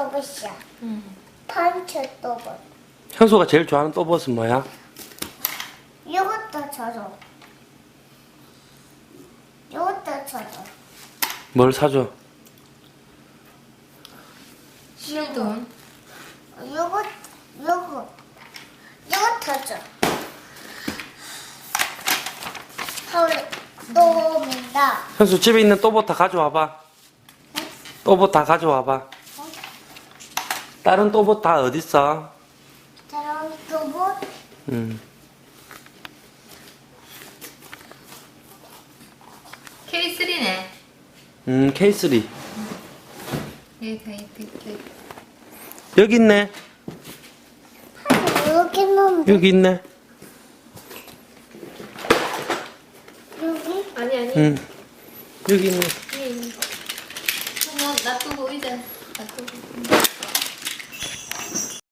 또봇이야. 펀치 또봇. 현수가 제일 좋아하는 또봇은 뭐야? 이것도 저도. 이것도 저도. 뭘 사줘? 실돈. 이것도 줘. 또 민다. 현수 집에 있는 또봇 다 가져와봐. 또봇 다 가져와봐. 다른 또봇 다 어딨어? 다른 또봇. K3네. K3. 여기 다 있대. 여기 있네. 여기는 여기 있네. 여기. 아니. 여기 있네. 그냥 놔두고 의자 놔두고.